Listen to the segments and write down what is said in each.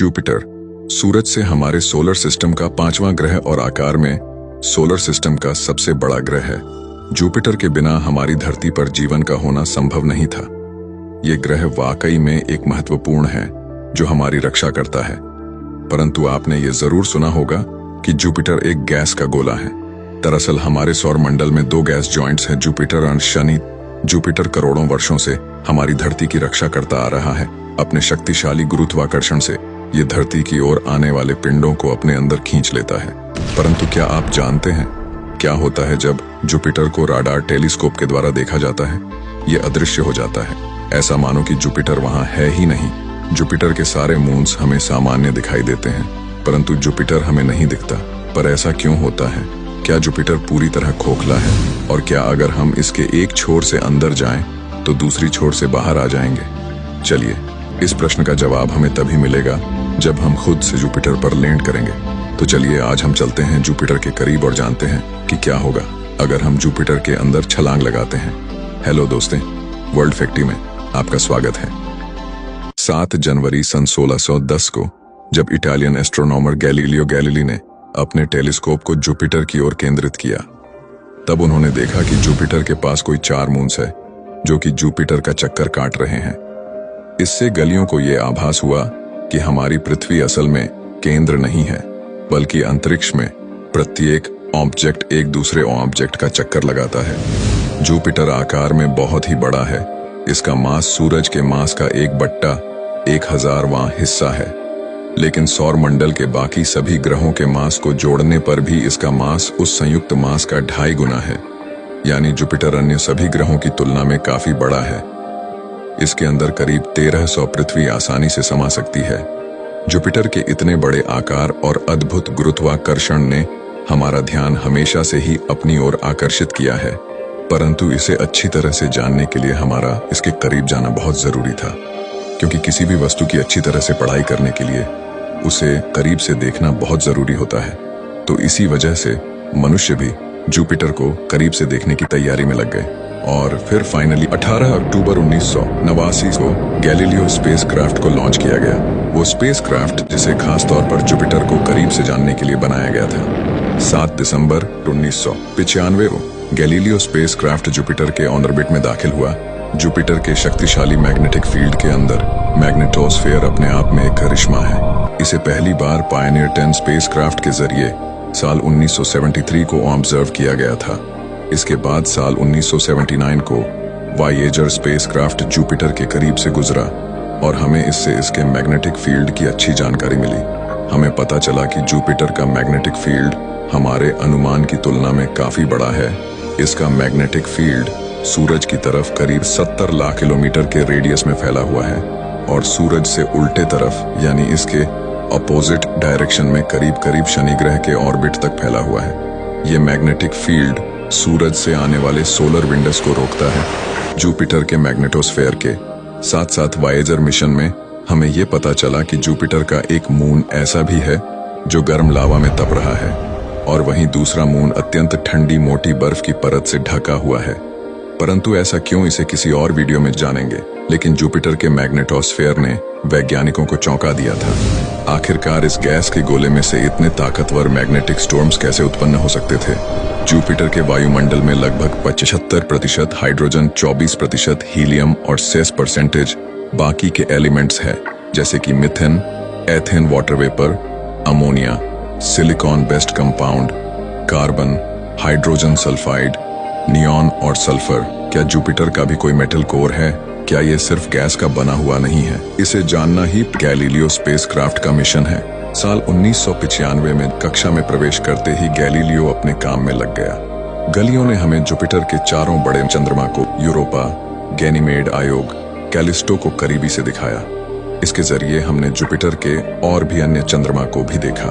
Jupiter सूरज से हमारे solar system का पांचवां ग्रह और आकार में सोलर सिस्टम का सबसे बड़ा ग्रह है। जुपिटर के बिना हमारी धरती पर जीवन का होना संभव नहीं था। ये ग्रह वाकई में एक महत्वपूर्ण है जो हमारी रक्षा करता है। परंतु आपने ये जरूर सुना होगा कि जुपिटर एक गैस का गोला है। दरअसल हमारे सौर मंडल में दो गैस जॉइंट्स हैं, जुपिटर और शनि। जुपिटर करोड़ों वर्षों से हमारी धरती की रक्षा करता आ रहा है। अपने शक्तिशाली गुरुत्वाकर्षण से ये धरती की ओर आने वाले पिंडों को अपने अंदर खींच लेता है। परंतु क्या आप जानते हैं क्या होता है जब जुपिटर को राडार टेलीस्कोप के द्वारा देखा जाता है? ये अदृश्य हो जाता है। ऐसा मानो कि जुपिटर वहां है ही नहीं। जुपिटर के सारे मून्स हमें सामान्य दिखाई देते हैं, परंतु जुपिटर हमें नहीं दिखता। पर ऐसा क्यों होता है? क्या जुपिटर पूरी तरह खोखला है? और क्या अगर हम इसके एक छोर से अंदर जाएं तो दूसरी छोर से बाहर आ जाएंगे? चलिए, इस प्रश्न का जवाब हमें तभी मिलेगा जब हम खुद से जुपिटर पर लैंड करेंगे। तो चलिए आज हम चलते हैं जुपिटर के करीब और जानते हैं कि क्या होगा अगर हम जुपिटर के अंदर छलांग लगाते हैं। हेलो दोस्तों, वर्ल्ड फैक्टी में आपका स्वागत है। 7 जनवरी सन 1610 को जब इटालियन एस्ट्रोनॉमर गैलीलियो गैलीली ने अपने टेलीस्कोप को जुपिटर की ओर केंद्रित किया, तब उन्होंने देखा कि जुपिटर के पास कोई 4 मून्स है जो कि जुपिटर का चक्कर काट रहे हैं। इससे गलियों को यह आभास हुआ कि हमारी पृथ्वी असल में केंद्र नहीं है, बल्कि अंतरिक्ष में प्रत्येक ऑब्जेक्ट एक दूसरे ऑब्जेक्ट का चक्कर लगाता है। जुपिटर आकार में बहुत ही बड़ा है। इसका मास सूरज के मास का 1/1000वां हिस्सा है, लेकिन सौर मंडल के बाकी सभी ग्रहों के मास को जोड़ने पर भी इसका मास उस संयुक्त मास का 2.5 गुना है। यानी जुपिटर अन्य सभी ग्रहों की तुलना में काफी बड़ा है। इसके अंदर करीब 1300 पृथ्वी आसानी से समा सकती है। जुपिटर के इतने बड़े आकार और अद्भुत गुरुत्वाकर्षण ने हमारा ध्यान हमेशा से ही अपनी ओर आकर्षित किया है, परंतु इसे अच्छी तरह से जानने के लिए हमारा इसके करीब जाना बहुत जरूरी था। क्योंकि किसी भी वस्तु की अच्छी तरह से पढ़ाई करने के लिए उसे करीब से देखना बहुत जरूरी होता है। तो इसी वजह से मनुष्य भी जुपिटर को करीब से देखने की तैयारी में लग गए। और फिर फाइनली 18 अक्टूबर 1989 को गैलीलियो स्पेसक्राफ्ट को लॉन्च किया गया। वो स्पेसक्राफ्ट जिसे खास तौर पर जुपिटर को करीब से जानने के लिए बनाया गया था। 7 दिसंबर 1995 को गैलीलियो स्पेसक्राफ्ट जुपिटर के ऑर्बिट में दाखिल हुआ। जुपिटर के शक्तिशाली मैग्नेटिक फील्ड के अंदर मैग्नेटोस्फेयर अपने आप में एक करिश्मा है। इसे पहली बार पायनियर 10 स्पेसक्राफ्ट के जरिए साल 1973 को ऑब्जर्व किया गया था। इसके बाद साल 1979 को वायेजर स्पेसक्राफ्ट जुपिटर के करीब से गुजरा और हमें इससे इसके मैग्नेटिक फील्ड की अच्छी जानकारी मिली। हमें पता चला कि जुपिटर का मैग्नेटिक फील्ड हमारे अनुमान की तुलना में काफी बड़ा है। इसका मैग्नेटिक फील्ड सूरज की तरफ करीब 70 लाख किलोमीटर के रेडियस में फैला हुआ है और सूरज से उल्टे तरफ यानी इसके अपोजिट डायरेक्शन में करीब करीब शनि ग्रह के ऑर्बिट तक फैला हुआ है। ये मैग्नेटिक फील्ड सूरज से आने वाले सोलर विंडस को रोकता है। जुपिटर के मैग्नेटोस्फेयर के साथ साथ वायेजर मिशन में हमें यह पता चला कि जुपिटर का एक मून ऐसा भी है जो गर्म लावा में तप रहा है और वहीं दूसरा मून अत्यंत ठंडी मोटी बर्फ की परत से ढका हुआ है। परंतु ऐसा क्यों, इसे किसी और वीडियो में जानेंगे। लेकिन जुपिटर के मैग्नेटोस्फेयर ने वैज्ञानिकों को चौंका दिया था। आखिरकार इस गैस के गोले में से इतने ताकतवर मैग्नेटिक स्टॉर्म्स कैसे उत्पन्न हो सकते थे? जुपिटर के वायुमंडल में लगभग 75% हाइड्रोजन, 24% हीलियम और 6% बाकी के एलिमेंट्स हैं, जैसे कि methane, ethane water vapour, ammonia, silicon based compound, carbon, hydrogen sulphide, neon और सल्फर। क्या जुपिटर का भी कोई मेटल कोर है? क्या ये सिर्फ गैस का बना हुआ नहीं है? इसे जानना ही गैलीलियो स्पेसक्राफ्ट का मिशन है। साल 1995 में कक्षा में प्रवेश करते ही गैलीलियो अपने काम में लग गया। गलियों ने हमें जुपिटर के 4 बड़े चंद्रमा को, यूरोपा, गैनीमेड, आयोग, कैलिस्टो को करीबी से दिखाया। इसके जरिए हमने जुपिटर के और भी अन्य चंद्रमा को भी देखा।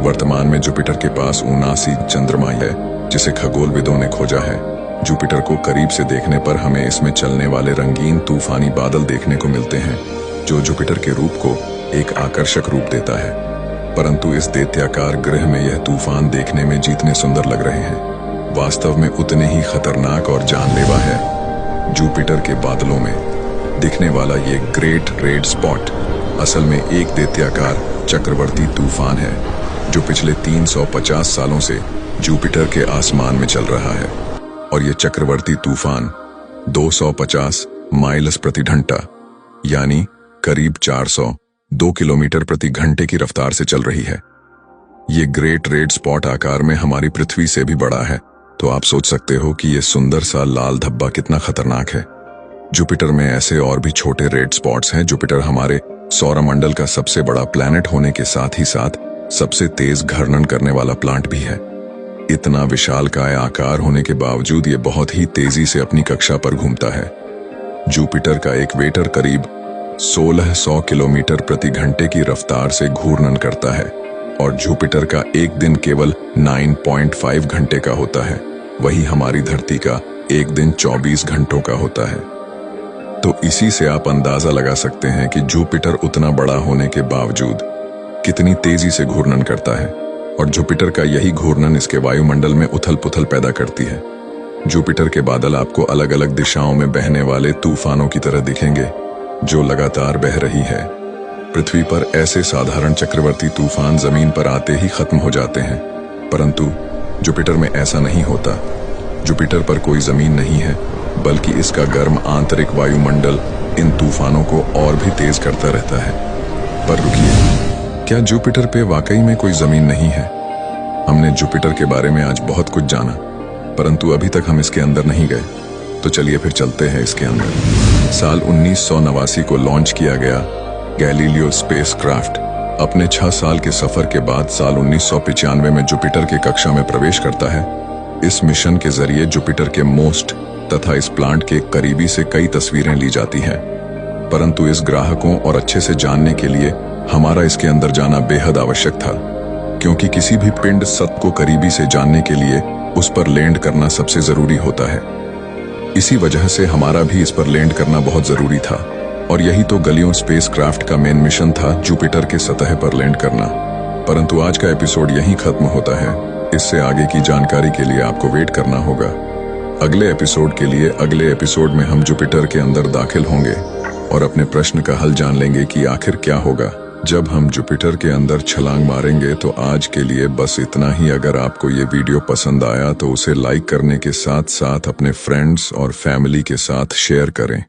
वर्तमान में जुपिटर के पास 79 चंद्रमा है जिसे खगोलविदों ने खोजा है। जुपिटर को करीब से देखने पर हमें इसमें चलने वाले रंगीन तूफानी बादल देखने को मिलते हैं, जो जुपिटर के रूप को एक आकर्षक रूप देता है। परंतु इस दैत्याकार ग्रह में यह तूफान देखने में जितने सुंदर लग रहे हैं, वास्तव में उतने ही खतरनाक और जानलेवा है। जुपिटर के बादलों में दिखने वाला ये ग्रेट रेड स्पॉट असल में एक दैत्याकार चक्रवर्ती तूफान है जो पिछले 350 सालों से जुपिटर के आसमान में चल रहा है। और ये चक्रवर्ती तूफान 250 माइल्स प्रति घंटा यानी करीब 402 किलोमीटर प्रति घंटे की रफ्तार से चल रही है। ये ग्रेट रेड स्पॉट आकार में हमारी पृथ्वी से भी बड़ा है, तो आप सोच सकते हो कि ये सुंदर सा लाल धब्बा कितना खतरनाक है। जुपिटर में ऐसे और भी छोटे रेड स्पॉट्स हैं। जुपिटर हमारे सौरमंडल का सबसे बड़ा प्लैनेट होने के साथ ही साथ सबसे तेज घर्षण करने वाला प्लांट भी है। इतना विशालकाय आकार होने के बावजूद ये बहुत ही तेजी से अपनी कक्षा पर घूमता है। जुपिटर का इक्वेटर करीब 1600 किलोमीटर प्रति घंटे की रफ्तार से घूर्णन करता है और जुपिटर का एक दिन केवल 9.5 घंटे का होता है, वही हमारी धरती का एक दिन 24 घंटों का होता है। तो इसी से आप अंदाजा लगा सकते हैं कि जुपिटर उतना बड़ा होने के बावजूद कितनी तेजी से घूर्णन करता है। और जुपिटर का यही घूर्णन इसके वायुमंडल में उथल पुथल पैदा करती है। जुपिटर के बादल आपको अलग अलग दिशाओं में बहने वाले तूफानों की तरह दिखेंगे जो लगातार बह रही है। पृथ्वी पर ऐसे साधारण चक्रवर्ती तूफान जमीन पर आते ही खत्म हो जाते हैं, परंतु जुपिटर में ऐसा नहीं होता। जुपिटर पर कोई जमीन नहीं है, बल्कि इसका गर्म आंतरिक वायुमंडल इन तूफानों को और भी तेज करता रहता है। पर रुकिए, क्या जुपिटर पे वाकई में कोई जमीन नहीं है? हमने जुपिटर के बारे में आज बहुत कुछ जाना, परंतु अभी तक हम इसके अंदर नहीं गए। तो चलिए फिर चलते हैं इसके अंदर। साल 1989 को लॉन्च किया गया गैलीलियो स्पेसक्राफ्ट अपने 6 साल के सफर के बाद साल 1995 में जुपिटर की कक्षा में प्रवेश करता है। इस मिशन के जरिए जुपिटर के मोस्ट तथा इस प्लांट के करीबी से कई तस्वीरें ली जाती हैं, परंतु इस ग्रह को और अच्छे से जानने के लिए हमारा इसके अंदर जाना बेहद आवश्यक था, क्योंकि किसी भी पिंड सत्य को करीबी से जानने के लिए उस पर लैंड करना सबसे जरूरी होता है। इसी वजह से हमारा भी इस पर लैंड करना बहुत जरूरी था, और यही तो गैलीलियो स्पेसक्राफ्ट का मेन मिशन था, जुपिटर के सतह पर लैंड करना। परंतु आज का एपिसोड यहीं खत्म होता है। इससे आगे की जानकारी के लिए आपको वेट करना होगा अगले एपिसोड के लिए। अगले एपिसोड में हम जुपिटर के अंदर दाखिल होंगे और अपने प्रश्न का हल जान लेंगे कि आखिर क्या होगा जब हम जुपिटर के अंदर छलांग मारेंगे। तो आज के लिए बस इतना ही। अगर आपको ये वीडियो पसंद आया तो उसे लाइक करने के साथ साथ अपने फ्रेंड्स और फैमिली के साथ शेयर करें।